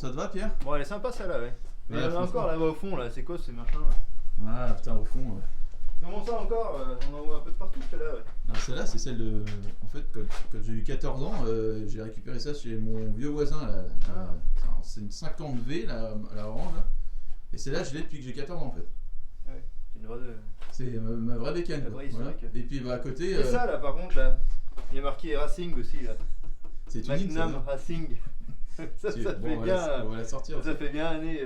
ça te va, Pierre? Bon, elle est sympa celle-là, ouais. Mais Ouais, il y en a franchement. encore là-bas au fond, là. C'est quoi ces machins là? Ah putain, au fond. Comment ça encore On en voit un peu de partout celle-là, ouais. Non, celle-là, c'est celle de. En fait, quand j'ai eu 14 ans, j'ai récupéré ça chez mon vieux voisin. Là. C'est une 50V, la orange. Là. Et celle-là, je l'ai depuis que j'ai 14 ans en fait. Ah ouais, c'est une vraie de. C'est ma vraie bécane. La Quoi. vraie Voilà. historique. Et puis bah, à côté. Et ça là, par contre, là, il y a marqué Racing aussi là. c'est unique. Ça, Magnum Racing. ça bon, fait bien. on va la sortir. Ça fait bien années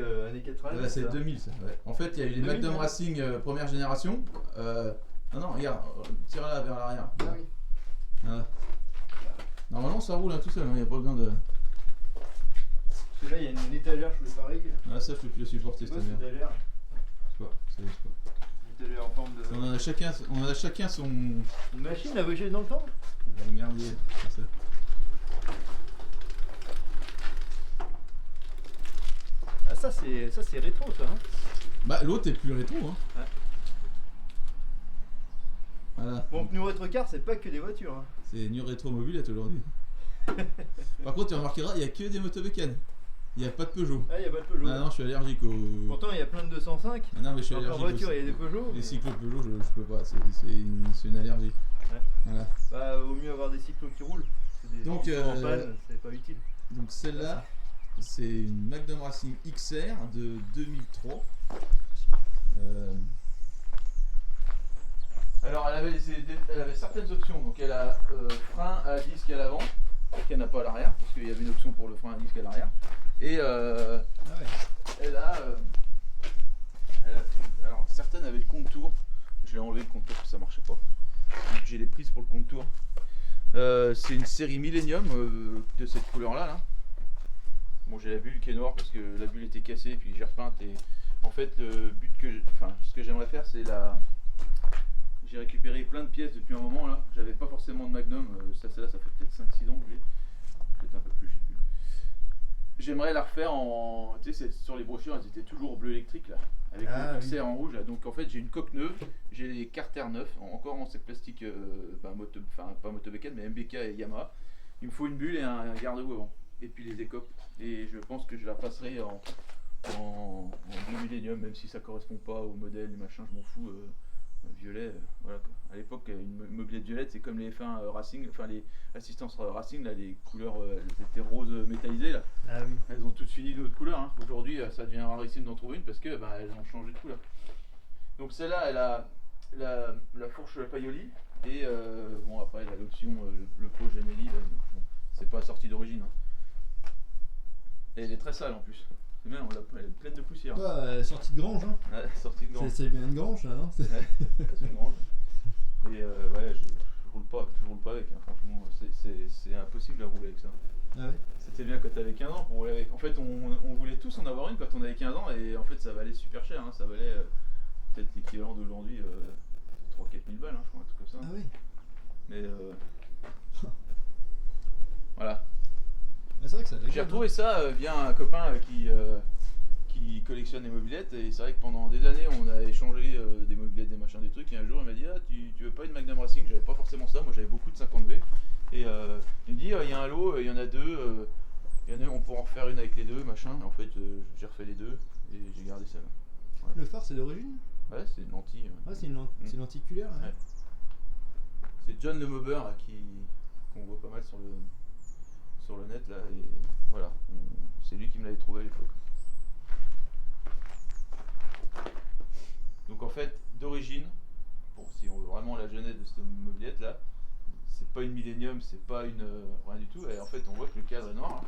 80. Là, c'est 2000 ça. Ouais. En fait, il y a eu les 2000, Magnum ouais. Racing première génération. Non, regarde, tire-la vers l'arrière. Ah oui. Voilà. Normalement, ça roule hein, tout seul, il n'y a pas besoin de. Parce que là, il y a une étagère sous le pari. Ah, ça, je peux plus le supporter C'est cette quoi cette merde. étagère? C'est quoi C'est quoi Une étagère en forme de. On en a chacun son. Une machine à voyager dans le temps? Merdier, c'est ça. Ah, ça c'est rétro, ça, hein? Bah, l'autre est plus rétro, hein. Ouais. Voilà. Bon, New Retro Car, c'est pas que des voitures, hein. C'est New Retro Mobilette aujourd'hui. Par contre, tu remarqueras, il n'y a que des motobécanes. Il n'y a pas de Peugeot. Ah, il y a pas de Peugeot. Ah non, je suis allergique au. Pourtant, il y a plein de 205. Ah non, mais je suis Encore allergique voiture, il y a des Peugeot. Les mais- cyclos Peugeot, je peux pas. C'est une allergie. Ouais. Voilà. Bah, vaut mieux avoir des cyclos qui roulent. C'est des Donc, gens qui sont en panne, c'est pas utile. Donc celle-là, c'est une Magnum Racing XR de 2003. Alors elle avait certaines options. Donc elle a frein à disque à l'avant, qu'elle n'a pas à l'arrière, parce qu'il y avait une option pour le frein à disque à l'arrière. Et elle a, alors certaines avaient le contour. Je l'ai enlevé le contour parce que ça marchait pas. Donc, j'ai les prises pour le contour. C'est une série Millennium de cette couleur là. Bon, j'ai la bulle qui est noire parce que la bulle était cassée et puis j'ai repeinte. Et en fait, le but ce que j'aimerais faire, c'est j'ai récupéré plein de pièces depuis un moment là. J'avais pas forcément de Magnum. Celle-là, ça fait peut-être 5-6 ans que j'ai. Peut-être un peu plus, je sais plus. J'aimerais la refaire en. Tu sais, sur les brochures, elles étaient toujours bleu électrique là. Avec le XR en rouge là. Donc en fait, j'ai une coque neuve, j'ai les carters neufs, encore en cette plastique, pas motobécane, mais MBK et Yamaha. Il me faut une bulle et un garde-boue avant. Et puis les écopes. Et je pense que je la passerai en bleu Millennium, même si ça correspond pas au modèle, les machins, je m'en fous. Violet, voilà quoi. À l'époque, une mobilette violette, c'est comme les F1 Racing, enfin les assistances Racing, là, les couleurs, elles étaient roses métallisées là. Ah oui. Elles ont toutes fini d'autres couleurs. Hein. Aujourd'hui, ça devient rarissime d'en trouver une parce que elles ont changé de couleur. Donc celle-là, elle a la fourche Paoli et bon après elle a l'option le pot Gemelli. Bon, c'est pas sorti d'origine. Hein. Et elle est très sale en plus. C'est bien, elle est pleine de poussière. Sortie de grange, hein. Ouais, sortie de grange. C'est bien une grange, là, non? Ouais, c'est une grange. Et ouais, je roule pas avec. Hein, franchement, c'est impossible à rouler avec ça. Ah ouais. C'était bien quand t'avais 15 ans pour rouler avec. En fait, on voulait tous en avoir une quand on avait 15 ans et en fait, ça valait super cher. Hein. Ça valait peut-être l'équivalent d'aujourd'hui, 3-4 000 balles, hein, je crois, un truc comme ça. Ah oui. Mais voilà. Ah, c'est vrai que ça J'ai retrouvé ça via un copain qui collectionne les mobilettes et c'est vrai que pendant des années on a échangé des mobilettes, des machins, des trucs et un jour il m'a dit ah, tu veux pas une Magnum Racing? J'avais pas forcément ça, moi j'avais beaucoup de 50V et il me dit il y a un lot, il y en a deux, il y en a on pourra en faire une avec les deux machin et en fait j'ai refait les deux et j'ai gardé ça. Voilà. Le phare, c'est d'origine? Ouais, c'est une lentille. Ah, c'est une lenticulaire, hein. Ouais. C'est John Le Mober là, qu'on voit pas mal sur le net là et voilà, c'est lui qui me l'avait trouvé à l'époque. Donc en fait, d'origine, bon, si on veut vraiment la genèse de cette mobilette là, c'est pas une Millennium, c'est pas une rien du tout. Et en fait, on voit que le cadre est noir. Hein.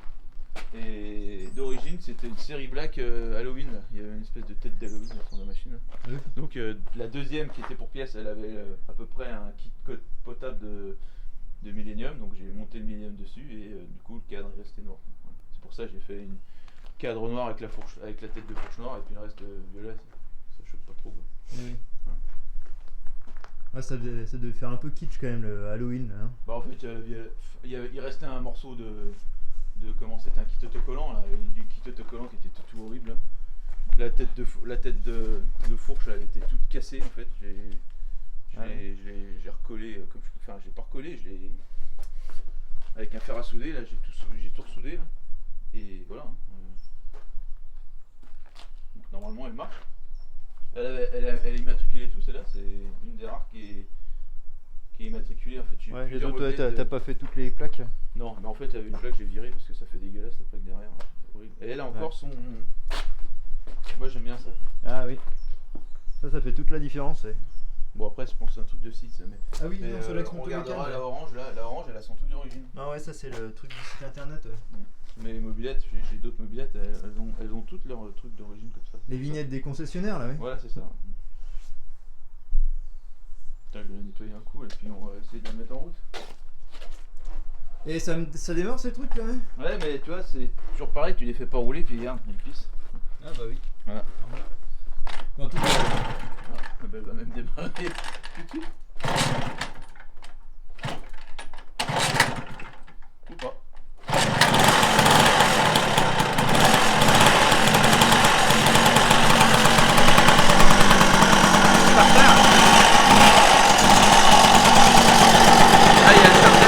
Et d'origine, c'était une série black Halloween. Là. Il y avait une espèce de tête d'Halloween sur la machine. Là. Oui. Donc la deuxième qui était pour pièce, elle avait à peu près un kit code potable de Millennium. Donc j'ai monté le Millennium dessus et du coup le cadre est resté noir. Voilà. C'est pour ça que j'ai fait une cadre noir avec la tête de fourche noire et puis le reste violet. Ça choque pas trop. Quoi. Oui. Ah, ça devait faire un peu kitsch quand même le Halloween là, hein. Bah en fait il restait un morceau de comment c'était un kit autocollant là, du kit autocollant qui était tout horrible là. La tête de fourche elle était toute cassée en fait. J'ai recollé j'ai pas recollé, je l'ai avec un fer à souder là, j'ai tout ressoudé là. Et voilà. Hein. normalement elle marche. Elle est immatriculée et tout, celle-là, c'est une des rares qui est immatriculée en fait. J'ai Ouais, les plusieurs autres, ouais, mobilettes, t'as pas fait toutes les plaques. Non, mais en fait, il y avait une plaque, j'ai viré parce que ça fait dégueulasse la plaque derrière. Hein. C'est horrible. Et elle a encore son. Moi j'aime bien ça. Ah oui. Ça fait toute la différence. Bon, après, je pense que c'est un truc de site ça. Mais, Ah oui, non, Solex on regardera Montpellier. la orange, là. La orange, elle a son truc d'origine. Ah ouais, ça c'est le truc du site internet. Ouais. Mais les mobilettes, j'ai d'autres mobilettes, elles ont toutes leurs trucs d'origine comme ça. Les vignettes des concessionnaires là, oui. Voilà, c'est ça. Putain, je vais la nettoyer un coup et puis on va essayer de la mettre en route. Et ça démarre ces trucs là, hein? Ouais, mais tu vois, c'est toujours pareil, tu les fais pas rouler, puis regarde, ils glissent. Ah bah oui. Voilà. En tout cas, Ah, bah, elle va même démarrer tout de suite. Ou pas. Ah, il y a le starter.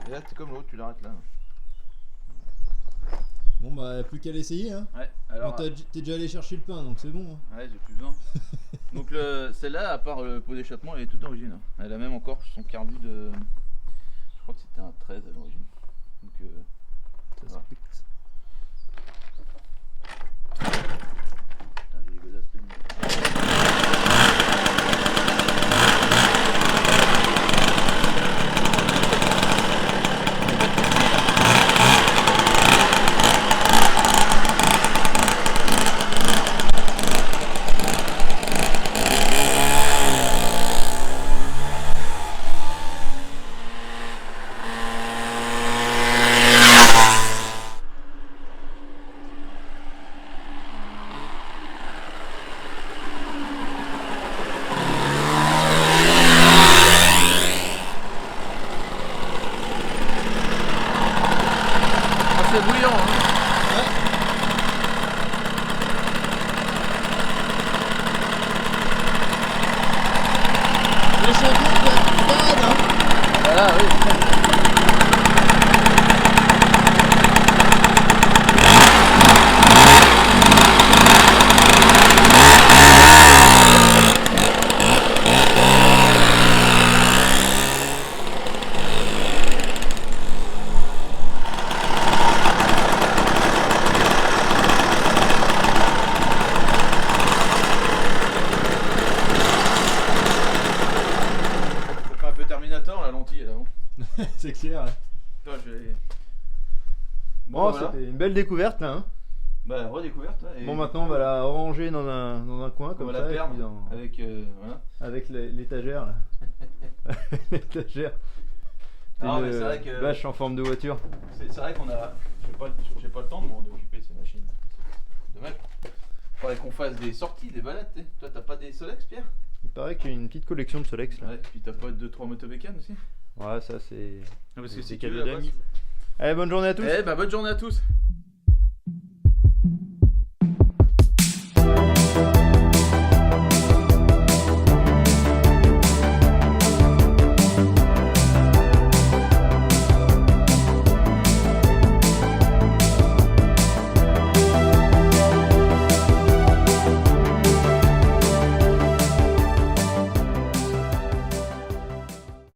Et là, c'est comme l'autre, tu l'arrêtes là. bon bah plus qu'à l'essayer hein. Ouais, alors. T'es déjà allé chercher le pain donc c'est bon. Hein. Ouais, j'ai plus besoin. Donc celle-là, à part le pot d'échappement, elle est toute d'origine. Hein. Elle a même encore son carbu de. Je crois que c'était un 13 à l'origine. Donc Ça se voilà. pique. Putain, j'ai les godasses pleines. Ah, c'est bouillant, hein. Le champion de parade hein. Voilà, oui. Ça fait un peu Terminator la lentille là. Hein. C'est clair. Ouais. Toi, je vais. Bon, voilà. c'était une belle découverte là. Hein. Bah, redécouverte. Ouais, et Bon maintenant on va la ranger dans un coin on comme va ça la et perdre puis dans- avec. Voilà. avec l'étagère là. L'étagère. C'est Non, mais une c'est vrai que- vache en forme de voiture. C'est vrai qu'on a. J'ai pas le temps de m'en occuper de ces machines. C'est dommage. Faudrait qu'on fasse des sorties, des balades. T'sais. Toi, t'as pas des Solex, Pierre? Il paraît qu'il y a une petite collection de Solex là. Ouais, puis t'as pas 2-3 motobécanes aussi? Ouais, ça c'est. Non, parce C'est que si des tu veux, cadeaux là-bas, d'amis. Allez, bonne journée à tous. Eh bah, bonne journée à tous!